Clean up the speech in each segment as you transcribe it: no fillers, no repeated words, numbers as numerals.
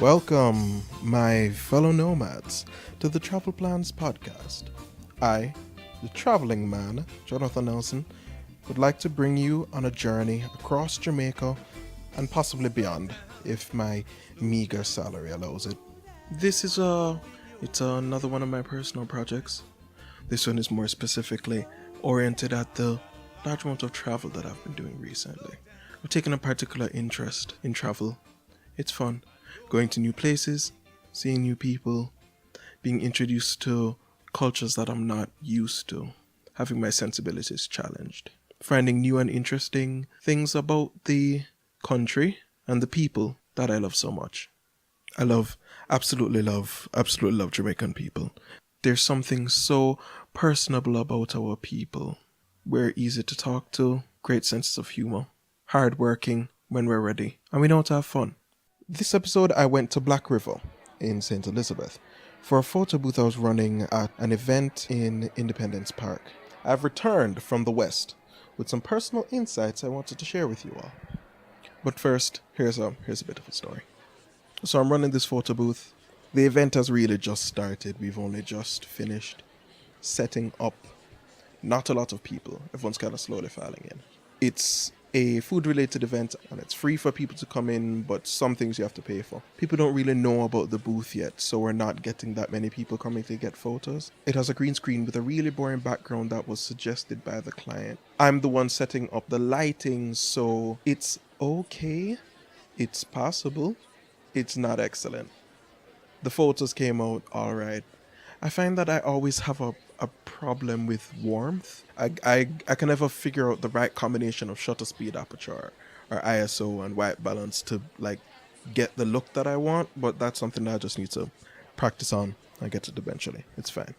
Welcome, my fellow nomads, to the Travel Plans podcast. I, the traveling man, Jonathan Nelson, would like to bring you on a journey across Jamaica and possibly beyond, if my meager salary allows it. It's another one of my personal projects. This one is more specifically oriented at the large amount of travel that I've been doing recently. I've taken a particular interest in travel. It's fun. Going to new places, seeing new people, being introduced to cultures that I'm not used to, having my sensibilities challenged, finding new and interesting things about the country and the people that I love so much. Absolutely love Jamaican people. There's something so personable about our people. We're easy to talk to, great sense of humor, hardworking when we're ready, and we know how to have fun. This episode, I went to Black River in St. Elizabeth for a photo booth I was running at an event in Independence Park. I've returned from the West with some personal insights I wanted to share with you all. But first, here's a bit of a story. So I'm running this photo booth. The event has really just started. We've only just finished setting up. Not a lot of people. Everyone's kind of slowly filing in. It's a food-related event, and it's free for people to come in, but some things you have to pay for. People don't really know about the booth yet, so we're not getting that many people coming to get photos. It has a green screen with a really boring background that was suggested by the client. I'm the one setting up the lighting, so it's okay. It's passable. It's not excellent. The photos came out alright. I find that I always have a problem with warmth. I can never figure out the right combination of shutter speed, aperture, or ISO and white balance to get the look that I want, but that's something that I just need to practice on and get it eventually. It's fine.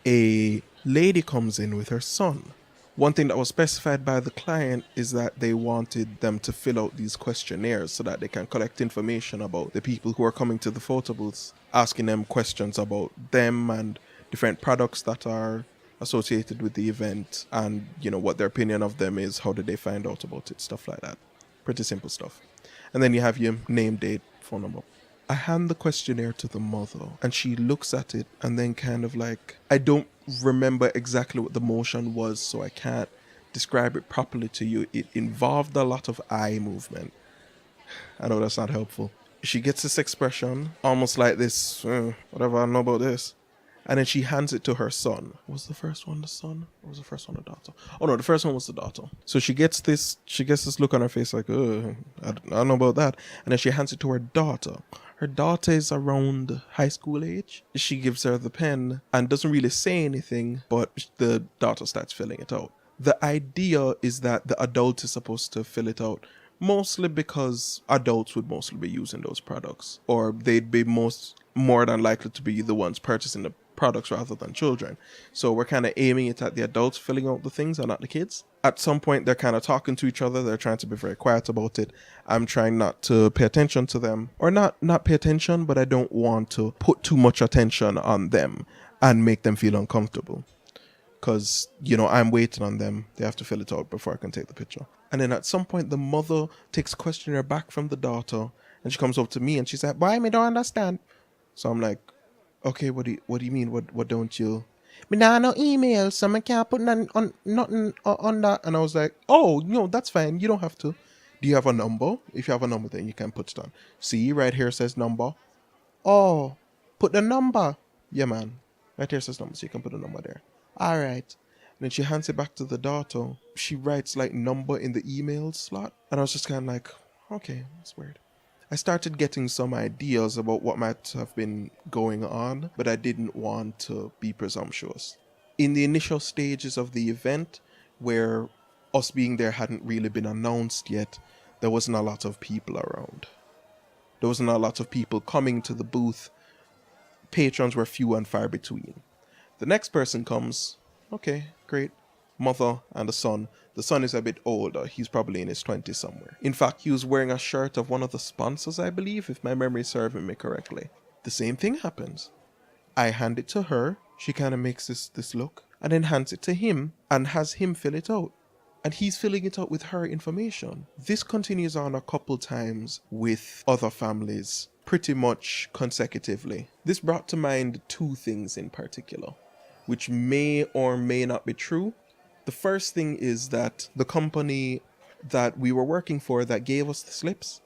A lady comes in with her son. One thing that was specified by the client is that they wanted them to fill out these questionnaires so that they can collect information about the people who are coming to the photo booths, asking them questions about them and different products that are associated with the event and, what their opinion of them is, how did they find out about it, stuff like that. Pretty simple stuff. And then you have your name, date, phone number. I hand the questionnaire to the mother and she looks at it and then I don't remember exactly what the motion was, so I can't describe it properly to you. It involved a lot of eye movement. I know that's not helpful. She gets this expression, almost like this, whatever, I know about this. And then she hands it to her son. Was the first one the son? Or was the first one the daughter? Oh no, the first one was the daughter. So she gets this look on her face like, I don't know about that. And then she hands it to her daughter. Her daughter is around high school age. She gives her the pen and doesn't really say anything, but the daughter starts filling it out. The idea is that the adult is supposed to fill it out, mostly because adults would mostly be using those products, or they'd be more than likely to be the ones purchasing the products rather than children. So we're kind of aiming it at the adults filling out the things and not the kids. At some point, they're kind of talking to each other. They're trying to be very quiet about it. I'm trying not to pay attention to them, or not pay attention, but I don't want to put too much attention on them and make them feel uncomfortable. Because, I'm waiting on them. They have to fill it out before I can take the picture. And then at some point, the mother takes a questionnaire back from the daughter, and she comes up to me and she's like, "Why me don't understand?" So I'm like, "Okay, what do you mean? What don't you?" "Me nah no email, so I can't put nothing on that." And I was like, "Oh, no, that's fine. You don't have to. Do you have a number? If you have a number, then you can put it on. See, right here says number. Oh, put the number. Yeah, man. Right here says number, so you can put a number there. All right." And then she hands it back to the daughter. She writes number in the email slot. And I was just kind of like, okay, that's weird. I started getting some ideas about what might have been going on, but I didn't want to be presumptuous. In the initial stages of the event, where us being there hadn't really been announced yet, there wasn't a lot of people around. There wasn't a lot of people coming to the booth. Patrons were few and far between. The next person comes. Okay, great. Mother and the son. The son is a bit older. He's probably in his 20s somewhere. In fact, he was wearing a shirt of one of the sponsors, I believe, if my memory is serving me correctly. The same thing happens. I hand it to her. She kind of makes this look and then hands it to him and has him fill it out. and he's filling it out with her information. This continues on a couple times with other families, pretty much consecutively. This brought to mind two things in particular, which may or may not be true. The first thing is that the company that we were working for that gave us the slips,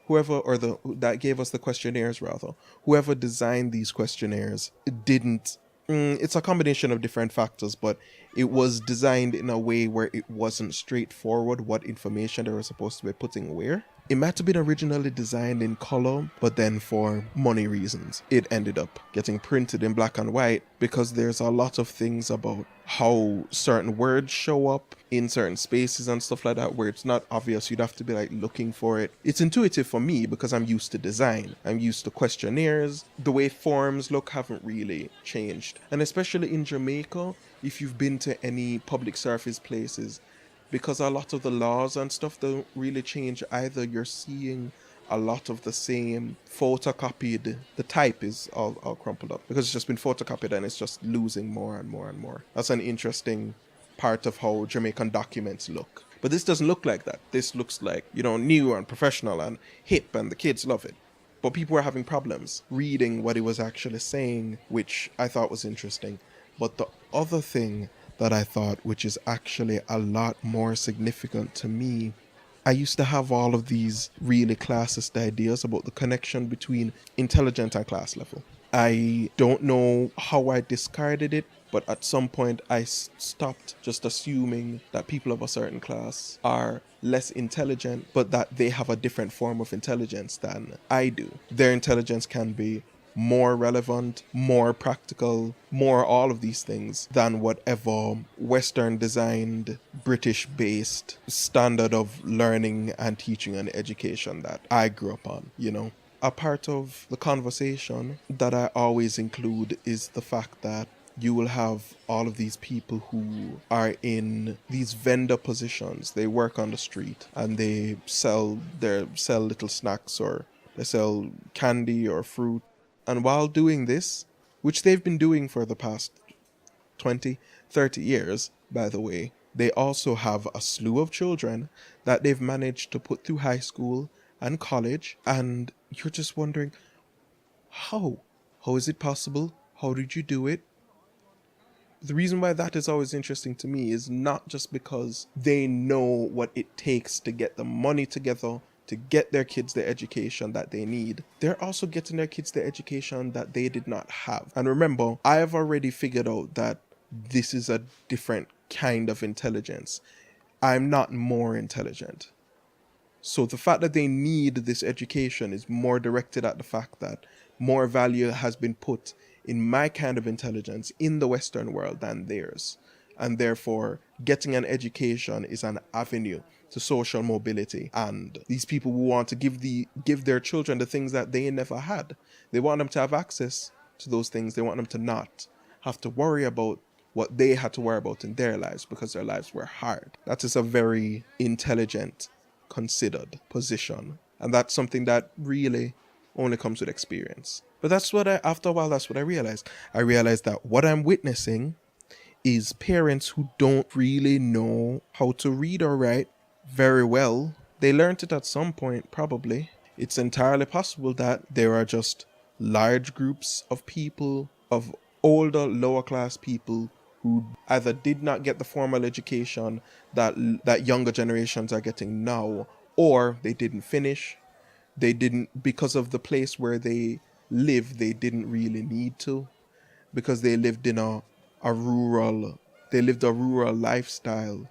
that gave us the questionnaires rather, whoever designed these questionnaires didn't, it's a combination of different factors, but it was designed in a way where it wasn't straightforward what information they were supposed to be putting where. It might have been originally designed in color, but then for money reasons, it ended up getting printed in black and white because there's a lot of things about how certain words show up in certain spaces and stuff like that where it's not obvious. You'd have to be like looking for it. It's intuitive for me because I'm used to design. I'm used to questionnaires. The way forms look haven't really changed. And especially in Jamaica, if you've been to any public service places, because a lot of the laws and stuff don't really change either, you're seeing a lot of the same photocopied. The type is all crumpled up because it's just been photocopied and it's just losing more and more and more. That's an interesting part of how Jamaican documents look. But this doesn't look like that. This looks like, new and professional and hip, and the kids love it. But people were having problems reading what it was actually saying, which I thought was interesting. But the other thing that I thought, which is actually a lot more significant to me, I used to have all of these really classist ideas about the connection between intelligence and class level. I don't know how I discarded it, but at some point I stopped just assuming that people of a certain class are less intelligent, but that they have a different form of intelligence than I do. Their intelligence can be more relevant, more practical, more all of these things than whatever Western designed, British based standard of learning and teaching and education that I grew up on, A part of the conversation that I always include is the fact that you will have all of these people who are in these vendor positions. They work on the street and they sell little snacks, or they sell candy or fruit. And while doing this, which they've been doing for the past 20, 30 years, by the way, they also have a slew of children that they've managed to put through high school and college. And you're just wondering, how? How is it possible? How did you do it? The reason why that is always interesting to me is not just because they know what it takes to get the money together to get their kids the education that they need. They're also getting their kids the education that they did not have. And remember, I have already figured out that this is a different kind of intelligence. I'm not more intelligent. So the fact that they need this education is more directed at the fact that more value has been put in my kind of intelligence in the Western world than theirs. And therefore, getting an education is an avenue to social mobility. And these people who want to give their children the things that they never had. They want them to have access to those things. They want them to not have to worry about what they had to worry about in their lives because their lives were hard. That is a very intelligent, considered position. And that's something that really only comes with experience. But after a while, that's what I realized. I realized that what I'm witnessing is parents who don't really know how to read or write very well. They learned it at some point, probably. It's entirely possible that there are just large groups of people, of older, lower class people who either did not get the formal education that younger generations are getting now, or they didn't finish. They didn't, because of the place where they live, they didn't really need to, because they lived in a rural lifestyle.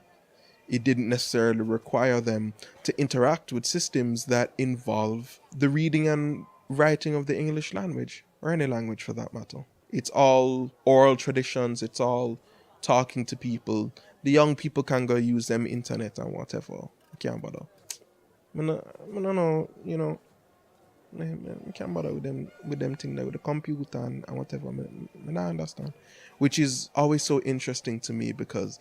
It didn't necessarily require them to interact with systems that involve the reading and writing of the English language, or any language for that matter. It's all oral traditions, it's all talking to people. The young people can go use them internet and whatever. I can't bother. I don't know, I can't bother with them things like with the computer and whatever. I don't understand. Which is always so interesting to me because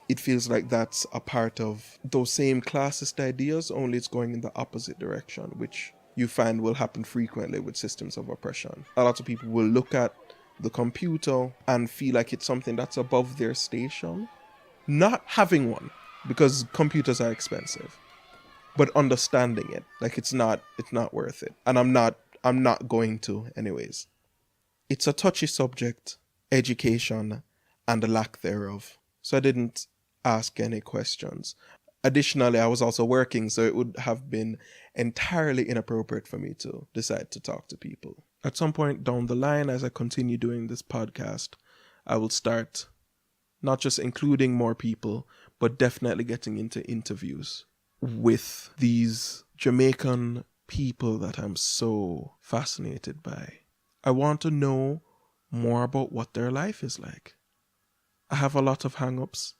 it feels like that's a part of those same classist ideas, only it's going in the opposite direction, which you find will happen frequently with systems of oppression. A lot of people will look at the computer and feel like it's something that's above their station, Not having one, because computers are expensive, but understanding it. Like it's not worth it. And I'm not going to anyways. It's a touchy subject, education and the lack thereof. So I didn't ask any questions. Additionally, I was also working, so it would have been entirely inappropriate for me to decide to talk to people. At some point down the line, as I continue doing this podcast, I will start not just including more people, but definitely getting into interviews with these Jamaican people that I'm so fascinated by. I want to know more about what their life is like. I have a lot of hang-ups.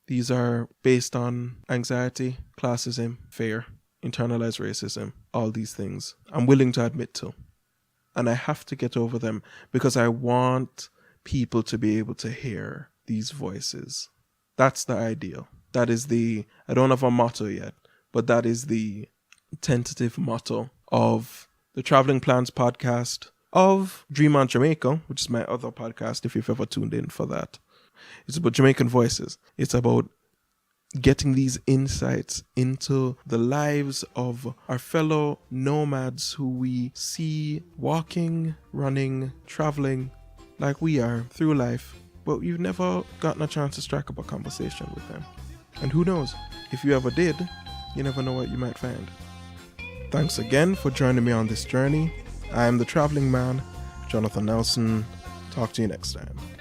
These are based on anxiety, classism, fear, internalized racism, all these things I'm willing to admit to. And I have to get over them because I want people to be able to hear these voices. That's the ideal. That is I don't have a motto yet, but that is the tentative motto of the Traveling Plans podcast, of Dream on Jamaica, which is my other podcast if you've ever tuned in for that. It's about Jamaican voices. It's about getting these insights into the lives of our fellow nomads who we see walking, running, traveling like we are through life, but you've never gotten a chance to strike up a conversation with them. And who knows, if you ever did, you never know what you might find. Thanks again for joining me on this journey. I am the Traveling Man, Jonathan Nelson. Talk to you next time.